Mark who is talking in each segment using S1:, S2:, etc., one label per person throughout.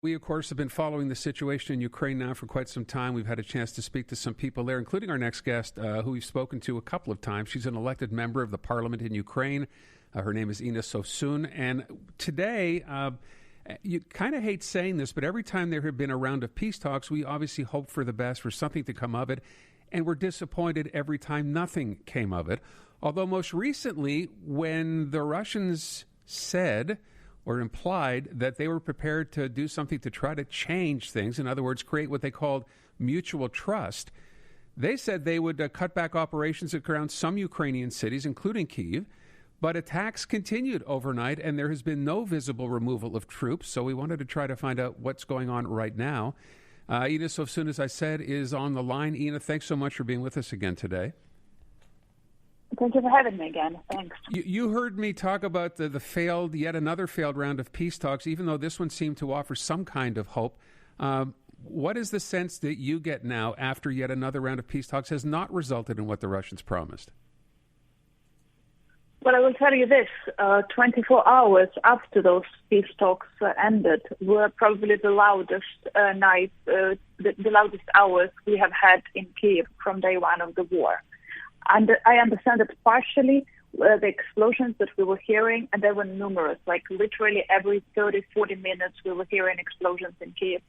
S1: We, of course, have been following the situation in Ukraine now for quite some time. We've had a chance to speak to some people there, including our next guest, who we've spoken to a couple of times. She's an elected member of the parliament in Ukraine. Her name is SOVSUN. And today, you kind of hate saying this, but every time there have been a round of peace talks, we obviously hope for the best, for something to come of it. And we're disappointed every time nothing came of it. Although most recently, when the Russians said or implied that they were prepared to do something to try to change things, in other words, create what they called mutual trust, they said they would cut back operations around some Ukrainian cities, including Kyiv. But attacks continued overnight, and there has been no visible removal of troops. So we wanted to try to find out what's going on right now. Ina SOVSUN, as I said, is on the line. Ina, thanks so much for being with us again today.
S2: Thank you for having me again. Thanks.
S1: You heard me talk about yet another failed round of peace talks, even though this one seemed to offer some kind of hope. What is the sense that you get now after yet another round of peace talks has not resulted in what the Russians promised?
S2: Well, I will tell you this, 24 hours after those peace talks ended were probably the loudest the loudest hours we have had in Kyiv from day one of the war. And I understand that partially the explosions that we were hearing, and they were numerous, like literally every 30, 40 minutes we were hearing explosions in Kyiv.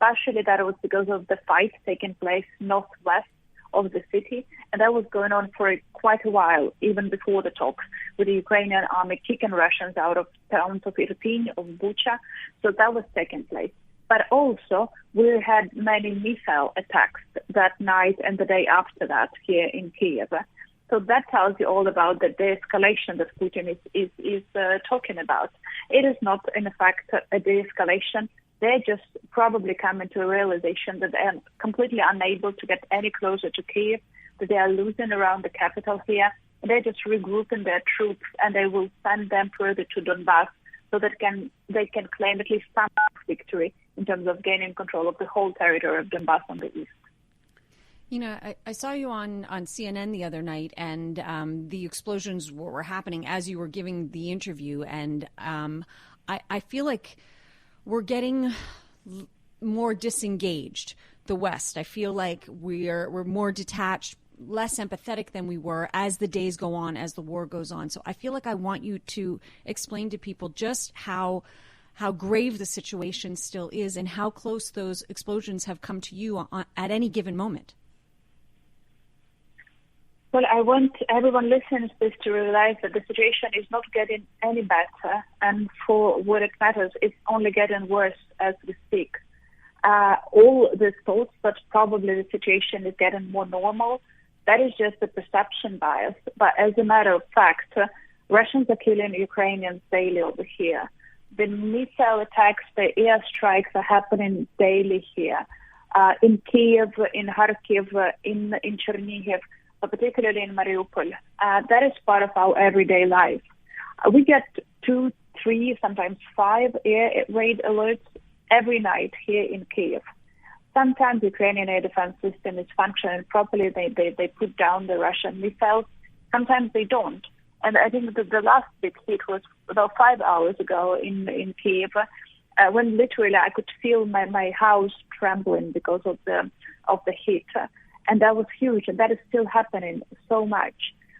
S2: Partially that was because of the fight taking place northwest of the city, and that was going on for quite a while, even before the talks, with the Ukrainian army kicking Russians out of towns of Irpin, of Bucha. So that was taking place. But also, we had many missile attacks that night and the day after that here in Kyiv. So that tells you all about the de-escalation that Putin is talking about. It is not, in fact, a de-escalation. They just probably come into a realization that they are completely unable to get any closer to Kyiv, that they are losing around the capital here. They're just regrouping their troops, and they will send them further to Donbass so that they can claim at least some victory in terms of gaining control of the whole territory of Donbass on the east.
S3: You know, I saw you on CNN the other night, and the explosions were happening as you were giving the interview, and I feel like we're getting more disengaged, the West. I feel like we're more detached, less empathetic than we were as the days go on, as the war goes on. So I feel like I want you to explain to people just how grave the situation still is and how close those explosions have come to you at any given moment.
S2: Well, I want everyone listening to this to realize that the situation is not getting any better, and for what it matters, it's only getting worse as we speak. All these thoughts that probably the situation is getting more normal, that is just a perception bias. But as a matter of fact, Russians are killing Ukrainians daily over here. The missile attacks, the airstrikes are happening daily here. In Kyiv, in Kharkiv, in Chernihiv, particularly in Mariupol. That is part of our everyday life. We get 2, 3, sometimes 5 air raid alerts every night here in Kyiv. Sometimes the Ukrainian air defense system is functioning properly. They put down the Russian missiles. Sometimes they don't. And I think that the last big hit was about 5 hours ago in Kyiv, when literally I could feel my house trembling because of the heat. And that was huge, and that is still happening so much.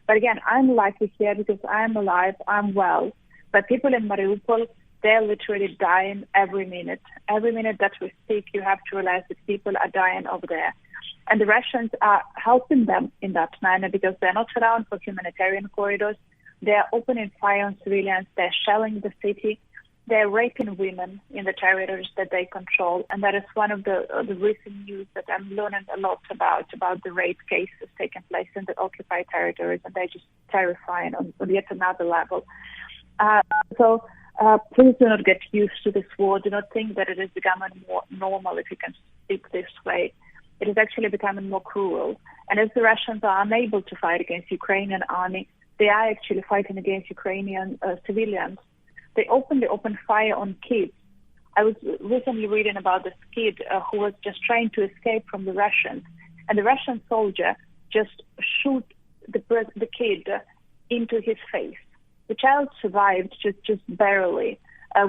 S2: But again, I'm lucky here because I'm alive, I'm well. But people in Mariupol, they're literally dying every minute. Every minute that we speak, you have to realize that people are dying over there. And the Russians are helping them in that manner because they're not around for humanitarian corridors. They're opening fire on civilians. They're shelling the city. They're raping women in the territories that they control. And that is one of the recent news that I'm learning a lot about the rape cases taking place in the occupied territories. And they're just terrifying on yet another level. So please do not get used to this war. Do not think that it is becoming more normal, if you can speak this way. It is actually becoming more cruel. And as the Russians are unable to fight against the Ukrainian army, they are actually fighting against Ukrainian civilians. They openly open fire on kids. I was recently reading about this kid who was just trying to escape from the Russians. And the Russian soldier just shoot the kid into his face. The child survived just barely,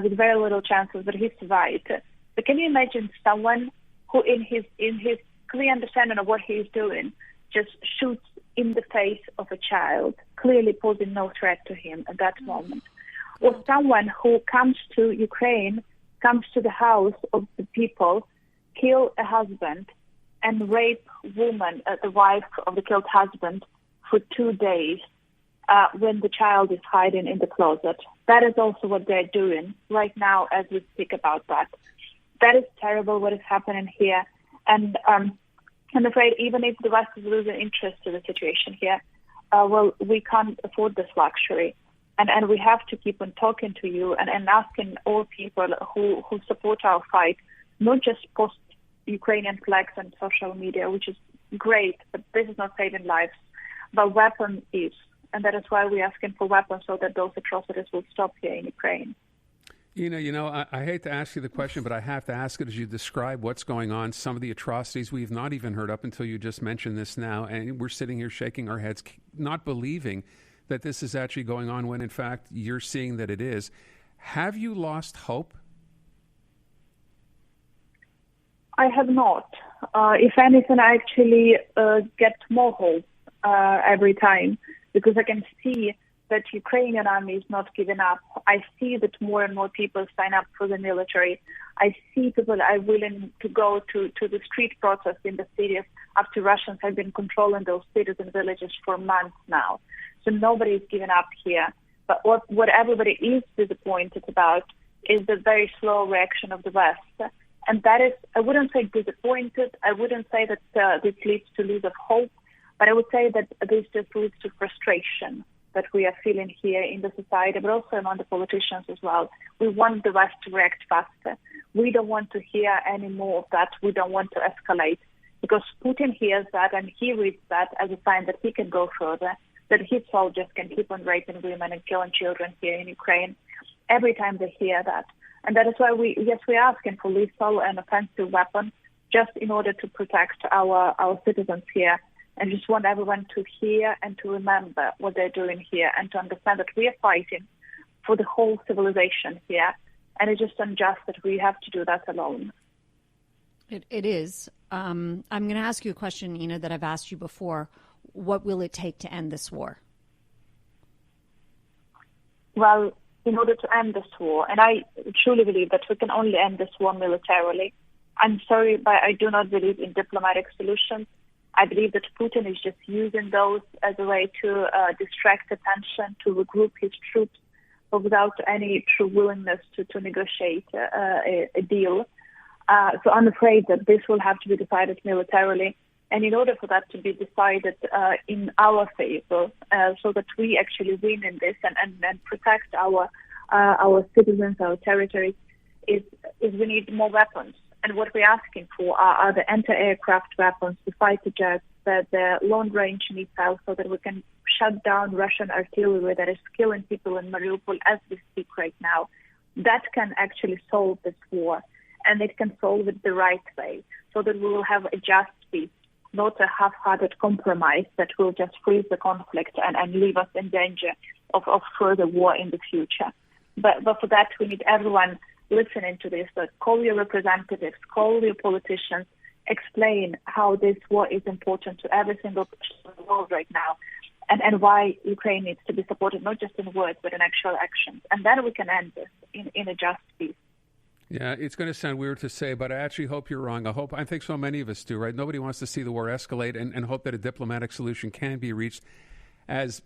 S2: with very little chances, but he survived. But can you imagine someone who, in his clear understanding of what he's doing, just shoots in the face of a child, clearly posing no threat to him at that moment? Or someone who comes to Ukraine, comes to the house of the people, kill a husband, and rape woman, the wife of the killed husband, for 2 days when the child is hiding in the closet. That is also what they're doing right now as we speak about that. That is terrible what is happening here. And I'm afraid even if the West is losing interest in the situation here, we can't afford this luxury. And we have to keep on talking to you and asking all people who support our fight, not just post Ukrainian flags on social media, which is great, but this is not saving lives. But weapons is. And that is why we're asking for weapons so that those atrocities will stop here in Ukraine.
S1: I hate to ask you the question, but I have to ask it as you describe what's going on, some of the atrocities we've not even heard up until you just mentioned this now. And we're sitting here shaking our heads, not believing that this is actually going on when, in fact, you're seeing that it is. Have you lost hope?
S2: I have not. If anything, I actually get more hope every time, because I can see that Ukrainian army is not giving up. I see that more and more people sign up for the military. I see people are willing to go to the street protests in the cities after Russians have been controlling those cities and villages for months now. So nobody is giving up here. But what everybody is disappointed about is the very slow reaction of the West. And that is, I wouldn't say disappointed. I wouldn't say that this leads to lose of hope. But I would say that this just leads to frustration that we are feeling here in the society, but also among the politicians as well. We want the West to react faster. We don't want to hear any more of that. We don't want to escalate, because Putin hears that and he reads that as a sign that he can go further, that his soldiers can keep on raping women and killing children here in Ukraine every time they hear that. And that is why we're asking for lethal and offensive weapons just in order to protect our citizens here. And just want everyone to hear and to remember what they're doing here and to understand that we are fighting for the whole civilization here. And it's just unjust that we have to do that alone.
S3: It is. I'm going to ask you a question, Ina, that I've asked you before. What will it take to end this war?
S2: Well, in order to end this war, and I truly believe that we can only end this war militarily. I'm sorry, but I do not believe in diplomatic solutions. I believe that Putin is just using those as a way to distract attention, to regroup his troops, but without any true willingness to negotiate a deal. So I'm afraid that this will have to be decided militarily. And in order for that to be decided in our favor, so that we actually win in this and protect our citizens, our territories, is we need more weapons. And what we're asking for are the anti-aircraft weapons, the fighter jets, the long-range missiles, so that we can shut down Russian artillery that is killing people in Mariupol as we speak right now. That can actually solve this war, and it can solve it the right way, so that we will have a just peace, not a half-hearted compromise that will just freeze the conflict and leave us in danger of further war in the future. But for that, we need everyone listening to this, but call your representatives, call your politicians, explain how this war is important to every single person in the world right now, and why Ukraine needs to be supported, not just in words, but in actual actions. And then we can end this in a just peace.
S1: Yeah, it's going to sound weird to say, but I actually hope you're wrong. I think so many of us do, right? Nobody wants to see the war escalate and hope that a diplomatic solution can be reached. As,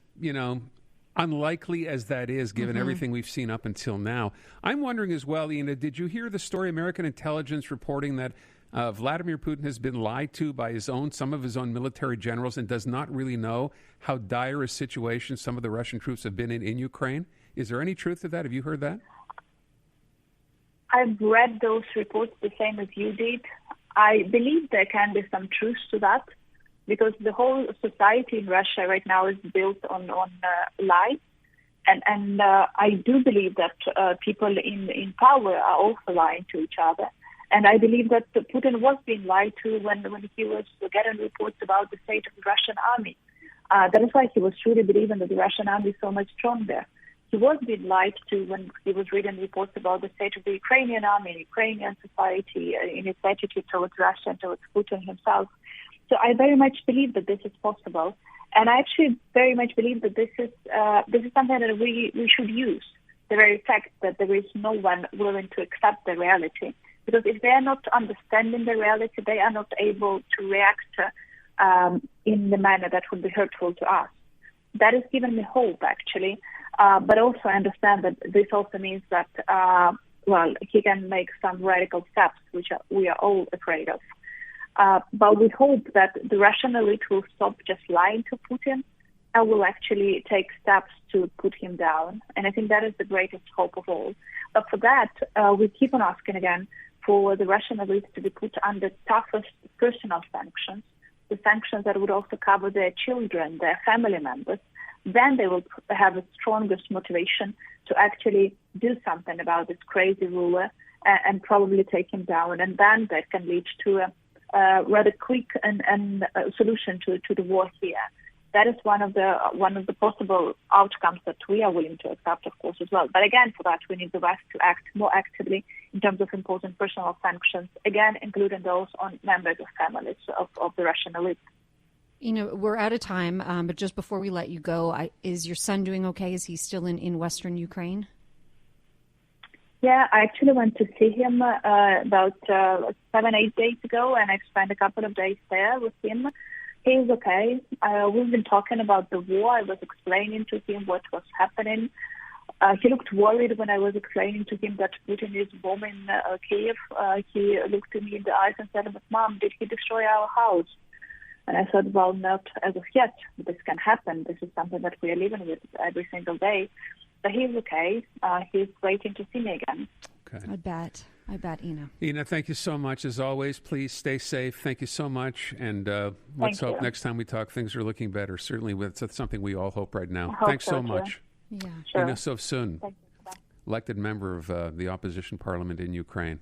S1: unlikely as that is, given everything we've seen up until now. I'm wondering as well, Ina, did you hear the story, American intelligence reporting that Vladimir Putin has been lied to by some of his own military generals, and does not really know how dire a situation some of the Russian troops have been in Ukraine? Is there any truth to that? Have you heard that?
S2: I've read those reports the same as you did. I believe there can be some truth to that, because the whole society in Russia right now is built on lies. And I do believe that people in power are also lying to each other. And I believe that Putin was being lied to when he was getting reports about the state of the Russian army. That is why he was truly believing that the Russian army is so much stronger. he was being lied to when he was reading reports about the state of the Ukrainian army, Ukrainian society, in its attitude towards Russia and towards Putin himself. So I very much believe that this is possible. And I actually very much believe that this is something that we should use, the very fact that there is no one willing to accept the reality. Because if they are not understanding the reality, they are not able to react in the manner that would be hurtful to us. That has given me hope, actually. But also I understand that this also means that, he can make some radical steps, which we are all afraid of. But we hope that the Russian elite will stop just lying to Putin and will actually take steps to put him down. And I think that is the greatest hope of all. But for that, we keep on asking again for the Russian elite to be put under toughest personal sanctions, the sanctions that would also cover their children, their family members. Then they will have the strongest motivation to actually do something about this crazy ruler and probably take him down. And then that can lead to a rather quick and solution to the war here. That is one of the possible outcomes that we are willing to accept, of course, as well. But again, for that, we need the West to act more actively in terms of imposing personal sanctions, again, including those on members of families of the Russian elite.
S3: We're out of time, but just before we let you go, is your son doing okay? Is he still in Western Ukraine?
S2: Yeah, I actually went to see him about 7-8 days ago, and I spent a couple of days there with him. He's okay. We've been talking about the war. I was explaining to him what was happening. He looked worried when I was explaining to him that Putin is bombing Kiev. He looked at me in the eyes and said, "But Mom, did he destroy our house?" And I said, well, not as of yet. This can happen. This is something that we are living with every single day. But he's okay. He's waiting to see me again.
S1: Okay.
S3: I bet, Ina.
S1: Ina, thank you so much. As always, please stay safe. Thank you so much. And let's hope next time we talk, things are looking better. Certainly, that's something we all hope right now. Thanks so much.
S3: Yeah.
S2: Sure.
S1: Ina SOVSUN, elected member of the opposition parliament in Ukraine.